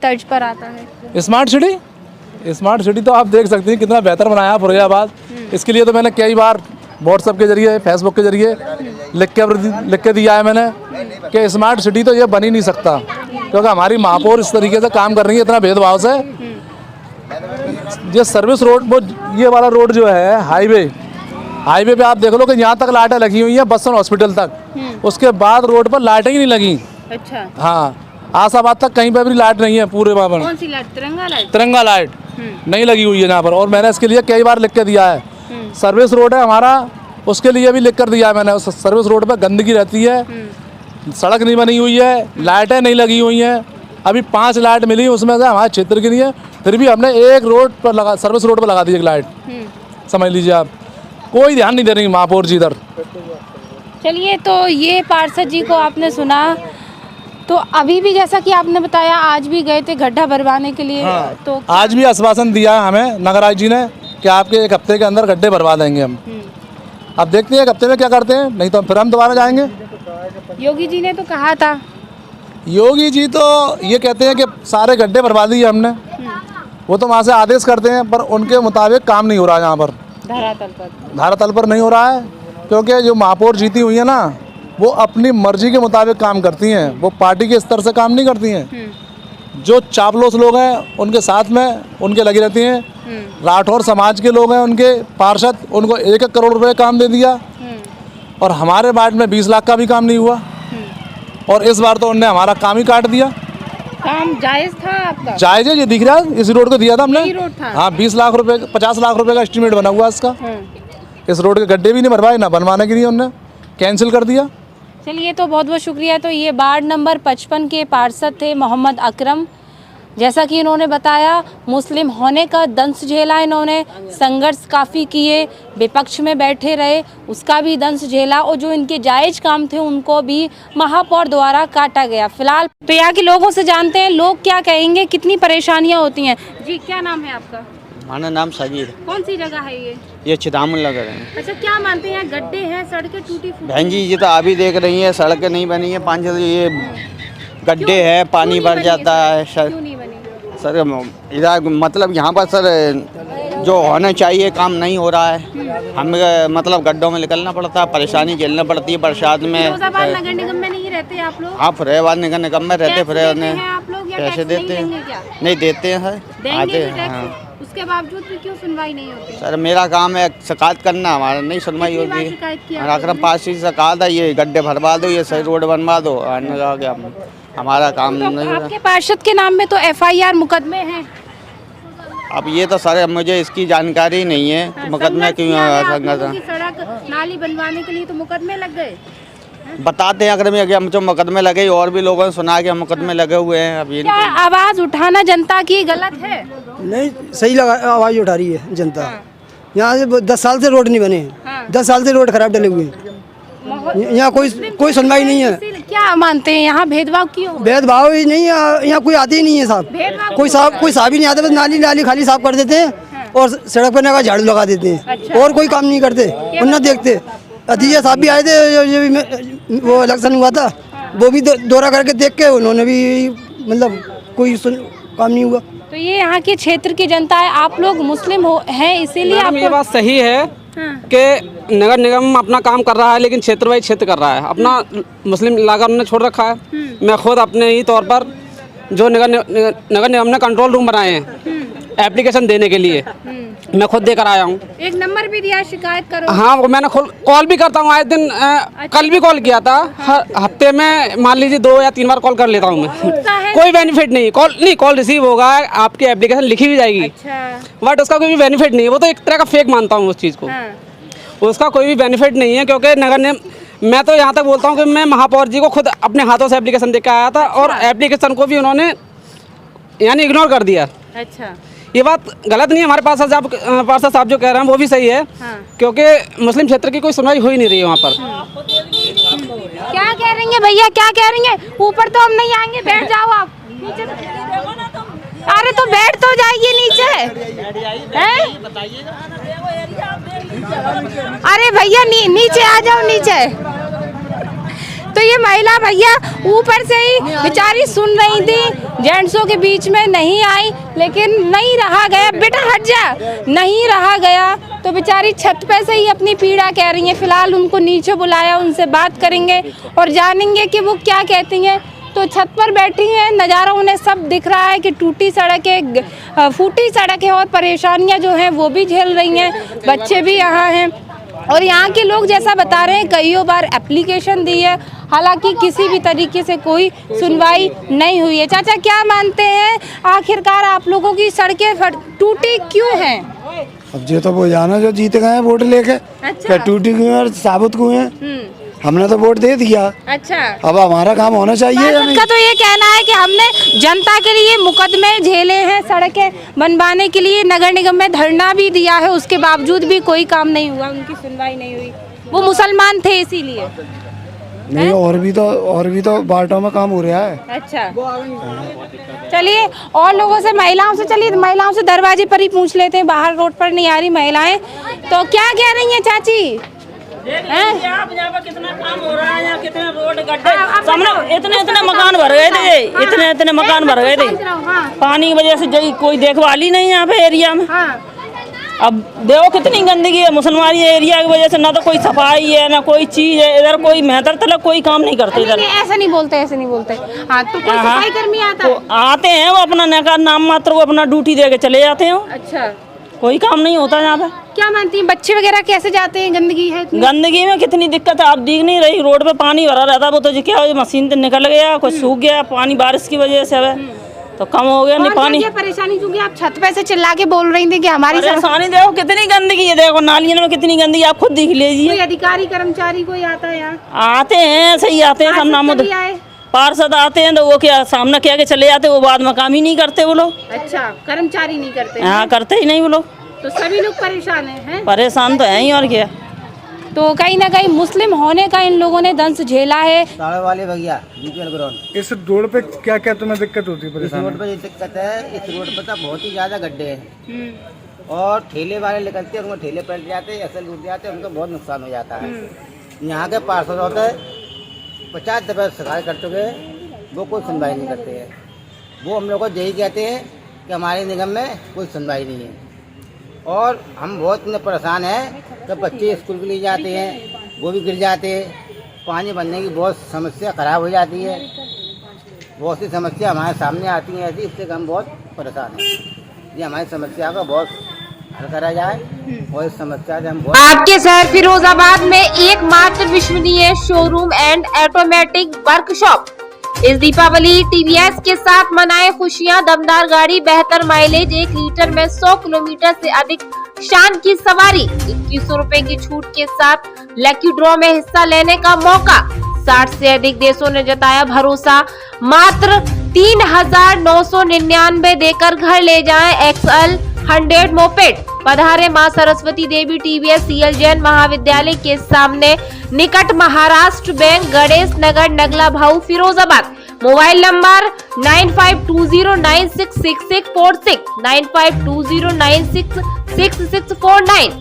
तर्ज पर आता है? स्मार्ट सिटी तो आप देख सकते हैं कितना बेहतर बनाया है फिरोजाबाद। इसके लिए तो मैंने कई बार व्हाट्सएप के जरिए, फेसबुक के जरिए लिख के दिया है मैंने कि स्मार्ट सिटी तो ये बन ही नहीं सकता, क्योंकि हमारी महापौर इस तरीके से काम कर रही है, इतना भेदभाव से। ये सर्विस रोड, वो ये वाला रोड जो है हाईवे पे आप देख लो कि यहाँ तक लाइटें लगी हुई हैं बस हॉस्पिटल तक, उसके बाद रोड पर लाइटें ही नहीं लगी। अच्छा। हाँ, आसाबाद तक कहीं पर भी लाइट नहीं है पूरे वहाँ पर। कौन सी लाइट? तिरंगा लाइट नहीं लगी हुई है यहाँ पर, और मैंने इसके लिए कई बार लिख के दिया है। सर्विस रोड है हमारा, उसके लिए भी लिख कर दिया है मैंने। उस सर्विस रोड पर गंदगी रहती है, सड़क नहीं बनी हुई है, लाइटें नहीं लगी हुई हैं। अभी 5 लाइट मिली, उसमें से हमारे क्षेत्र की नहीं है, फिर भी हमने एक रोड पर सर्विस रोड पर लगा दी एक लाइट। समझ लीजिए आप, कोई ध्यान नहीं दे रही महापौर जी इधर। चलिए, तो ये पार्षद जी को आपने सुना, तो अभी भी जैसा कि आपने बताया आज भी गए थे गड्ढा भरवाने के लिए। हाँ, तो आज भी आश्वासन दिया है हमें नगराज जी ने कि आपके 1 हफ्ते के अंदर गड्ढे भरवा देंगे हम। अब देखते हैं 1 हफ्ते में क्या करते हैं, नहीं तो फिर हम दोबारा जाएंगे। योगी जी ने तो कहा था, योगी जी तो ये कहते हैं कि सारे गड्ढे भरवा दिए हमने, वो तो वहाँ से आदेश करते हैं, पर उनके मुताबिक काम नहीं हो रहा है यहाँ पर, धरातल पर नहीं हो रहा है। क्योंकि जो महापौर जीती हुई है ना, वो अपनी मर्जी के मुताबिक काम करती हैं, वो पार्टी के स्तर से काम नहीं करती हैं। जो चापलूस लोग हैं उनके साथ में उनके लगी रहती हैं। राठौर समाज के लोग हैं उनके पार्षद, उनको 1-1 करोड़ रुपए काम दे दिया, और हमारे वार्ड में 20 लाख का भी काम नहीं हुआ, और इस बार तो उन्होंने हमारा काम ही काट दिया। काम जायज था आपका? जायज है, ये दिख रहा है, इस रोड को दिया था हमने। रोड था? हाँ, 20 लाख रुपए 50 लाख रुपए का एस्टीमेट बना हुआ इसका। इस रोड के गड्ढे भी नहीं भरवाए, ना बनवाने के लिए उन्होंने कैंसिल कर दिया। चलिए, तो बहुत बहुत शुक्रिया। तो ये वार्ड नंबर 55 के पार्षद थे मोहम्मद अकरम। जैसा कि इन्होंने बताया, मुस्लिम होने का दंश झेला इन्होंने, संघर्ष काफ़ी किए, विपक्ष में बैठे रहे, उसका भी दंश झेला, और जो इनके जायज़ काम थे उनको भी महापौर द्वारा काटा गया। फिलहाल तो यहाँ के लोगों से जानते हैं लोग क्या कहेंगे, कितनी परेशानियाँ होती हैं। जी, क्या नाम है आपका? हमारा नाम साजिद। कौन सी जगह है ये? ये चिदामुल लग रहे हैं। अच्छा, क्या मानते हैं यहाँ गड्ढे हैं, सड़कें टूटी फूटी? बहन जी, ये तो अभी देख रही हैं, सड़कें नहीं बनी है, 5 ये गड्ढे हैं, पानी भर जाता है। क्यों नहीं बनी? सर इधर मतलब यहाँ पर सर जो होना चाहिए काम नहीं हो रहा है। हमें मतलब गड्ढों में निकलना पड़ता है, परेशानी झेलना पड़ती है बरसात में। फिरोजाबाद नगर निगम में नहीं रहते आप लोग? हाँ, फिरोजाबाद नगर निगम में रहते। फिरोजाबाद में आप लोग या पैसे टैक्स देते नहीं देंगे हैं? क्या? नहीं देते हैं सर, आते टैक्स? हैं। उसके बावजूद भी क्यों सुनवाई नहीं होती? सर मेरा काम है शिकायत करना, हमारा नहीं सुनवाई होती है। अकरम पास से कहा था ये गड्ढे भरवा दो, ये सही रोड बनवा दो, हमारा काम तो नहीं। आपके पार्षद के नाम में तो FIR मुकदमे हैं। अब ये तो सर मुझे इसकी जानकारी नहीं है, मुकदमे क्यों सड़क नाली बनवाने के लिए तो मुकदमे लग गए। बताते हैं अगर हम जो मुकदमे लगे, और भी लोगों ने सुना कि मुकदमे लगे हुए हैं। अब ये क्या आवाज उठाना जनता की गलत है? नहीं, सही लगा, आवाज उठा रही है जनता। यहाँ से 10 साल से रोड नहीं बने हैं, 10 साल से रोड खराब डले हुए हैं, यहाँ कोई सुनवाई नहीं है। क्या मानते हैं यहाँ भेदभाव क्यों? भेदभाव ही नहीं है, यहाँ कोई आते ही नहीं है साहब। कोई साहब ही नहीं आता, बस नाली खाली साफ कर देते हैं और सड़क पर ना झाड़ू लगा देते हैं, और कोई काम नहीं करते और ना देखते। अतीजा साहब भी आए थे, वो इलेक्शन हुआ था, वो भी दौरा करके देख के उन्होंने भी मतलब कोई काम नहीं हुआ। तो ये यहाँ के क्षेत्र की जनता है, आप लोग मुस्लिम हैं इसीलिए आप। ये बात सही है कि नगर निगम अपना काम कर रहा है, लेकिन क्षेत्र वाइज क्षेत्र कर रहा है, अपना मुस्लिम इलाका उन्होंने छोड़ रखा है। मैं खुद अपने ही तौर पर जो नगर निगम ने कंट्रोल रूम बनाए हैं एप्लीकेशन देने के लिए, मैं खुद देकर आया हूँ। एक नंबर भी दिया, शिकायत करो। हाँ, वो मैंने खुद कॉल भी करता हूँ आए दिन। कल भी कॉल किया था। हर हफ्ते में मान लीजिए 2 या 3 बार कॉल कर लेता हूँ मैं। कोई बेनिफिट नहीं, कॉल रिसीव होगा, आपकी एप्लीकेशन लिखी भी जाएगी। अच्छा। बट उसका कोई भी बेनिफिट नहीं है, वो तो एक तरह का फेक मानता हूँ उस चीज़ को। उसका कोई भी बेनिफिट नहीं है, क्योंकि नगर निगम, मैं तो यहाँ तक बोलता हूँ कि मैं महापौर जी को खुद अपने हाथों से एप्लीकेशन दे के आया था, और एप्लीकेशन को भी उन्होंने यानी इग्नोर कर दिया। अच्छा, ये बात गलत नहीं है। हमारे पार्षद साहब जो कह रहे हैं वो भी सही है। क्योंकि मुस्लिम क्षेत्र की कोई सुनवाई हो ही नहीं रही है वहाँ पर। क्या कह रही हैं भैया, क्या कह रही हैं? ऊपर तो हम नहीं आएंगे, बैठ जाओ आप नीचे। अरे तो बैठ तो जाइए नीचे, अरे भैया नीचे आ जाओ नीचे। तो ये महिला भैया ऊपर से ही बेचारी सुन रही थी, जेंट्सों के बीच में नहीं आई, लेकिन नहीं रहा गया, बेटा हट जा, नहीं रहा गया तो बेचारी छत पे से ही अपनी पीड़ा कह रही है। फिलहाल उनको नीचे बुलाया, उनसे बात करेंगे और जानेंगे कि वो क्या कहती हैं। तो छत पर बैठी हैं, नज़ारा उन्हें सब दिख रहा है कि टूटी सड़क है, फूटी सड़क है और परेशानियां जो हैं वो भी झेल रही हैं, बच्चे भी यहाँ हैं। और यहाँ के लोग जैसा बता रहे हैं कईयों बार एप्लीकेशन दी है, हालांकि किसी भी तरीके से कोई सुनवाई नहीं हुई है। चाचा क्या मानते हैं आखिरकार आप लोगों की सड़कें टूटी क्यों हैं? अब ये तो वो जाना जो जीत गए हैं वोट लेके। अच्छा। क्या टूटी क्यों है और साबुत क्यों है? हमने तो वोट दे दिया, अच्छा, अब हमारा काम होना चाहिए या पार्षद नहीं? का तो ये कहना है कि हमने जनता के लिए मुकदमे झेले हैं, सड़कें बनवाने के लिए नगर निगम में धरना भी दिया है, उसके बावजूद भी कोई काम नहीं हुआ, उनकी सुनवाई नहीं हुई। वो मुसलमान थे इसीलिए। नहीं, और भी तो बाटों में काम हो रहा है। अच्छा, चलिए और लोगों से, महिलाओं से, चलिए महिलाओं से दरवाजे पर ही पूछ लेते हैं, बाहर रोड पर नहीं आ रही महिलाएं, तो क्या कह रही हैं चाची? यहाँ पर कितना काम हो रहा है, यहाँ कितने रोड गड्ढे, सामने इतने मकान भर गए थे, इतने मकान भर गए थे पानी की वजह से। जो कोई देखभाल ही नहीं यहाँ पे एरिया में। अब देखो कितनी गंदगी है मुसलमानी एरिया की वजह से, ना तो कोई सफाई है ना कोई चीज है इधर, कोई मेहतर तलक कोई काम नहीं करते इधर। ऐसा नहीं बोलते, ऐसे नहीं बोलते। हाँ, तो कोई सफाई कर्मी आता है? तो आते हैं, वो अपना नाम मात्र वो अपना ड्यूटी दे के चले जाते हैं। अच्छा, कोई काम नहीं होता यहाँ पे। क्या मानती हैं बच्चे वगैरह कैसे जाते हैं? गंदगी है इतनी। गंदगी में कितनी दिक्कत है, आप दिख नहीं रही, रोड पे पानी भरा रहता है, वो तो क्या मशीन से निकल गया, कुछ सूख गया पानी बारिश की वजह से, अब तो कम हो गया नहीं पानी। परेशानी क्योंकि आप छत पे से चिल्ला के बोल रही थी कि हमारी परेशानी देखो कितनी गंदगी है, देखो नालियों में कितनी गंदगी, आप खुद देख लीजिए। कोई अधिकारी कर्मचारी कोई आता है यहाँ? आते हैं, सही आते हैं, सब नाम पार्षद आते हैं तो वो क्या सामने कह के चले जाते, वो बाद में काम ही नहीं करते वो लोग। अच्छा, कर्मचारी नहीं करते? हाँ, करते ही नहीं वो लोग, तो सभी लोग परेशान हैं? परेशान तो है ही, और क्या। तो कहीं ना कहीं मुस्लिम होने का इन लोगों ने दंश झेला है। साड़े वाले भैया बीपीएल ग्राउंड। इस रोड पे क्या क्या तुम्हें दिक्कत होती है? इस रोड पे ये दिक्कत है, इस रोड पे तो बहुत ही ज्यादा गड्ढे हैं और ठेले वाले निकलते हैं, उनको ठेले पलट जाते हैं, असल डूब जाते हैं, उनको बहुत नुकसान हो जाता है। यहाँ के पार्षद होते हैं 50 दफे शिकायत कर चुके हैं, वो कोई सुनवाई नहीं करते हैं। वो हम लोग को यही कहते हैं कि हमारे निगम में कोई सुनवाई नहीं है और हम बहुत इतने परेशान हैं कि बच्चे स्कूल के लिए जाते हैं वो भी गिर जाते हैं, पानी भरने की बहुत समस्या खराब हो जाती है, बहुत सी समस्या हमारे सामने आती हैं ऐसी, इससे हम बहुत परेशान हैं। ये हमारी समस्या का बहुत हल करा जाए और इस समस्या से हम बहुत। आपके शहर फिरोजाबाद में एकमात्र विश्वसनीय शोरूम एंड ऑटोमेटिक वर्कशॉप इस दीपावली टीवीएस के साथ मनाए खुशियां। दमदार गाड़ी, बेहतर माइलेज, 1 लीटर में 100 किलोमीटर से अधिक शान की सवारी, 2100 रुपए की छूट के साथ लकी ड्रॉ में हिस्सा लेने का मौका। 60 से अधिक देशों ने जताया भरोसा, मात्र 3999 देकर घर ले जाएं XL 100 मोपेड। पधारे मां सरस्वती देवी टीवीएस CL जैन महाविद्यालय के सामने, निकट महाराष्ट्र बैंक, गणेश नगर, नगला भाऊ, फिरोजाबाद। Mobile number 9520966646, 9520966649।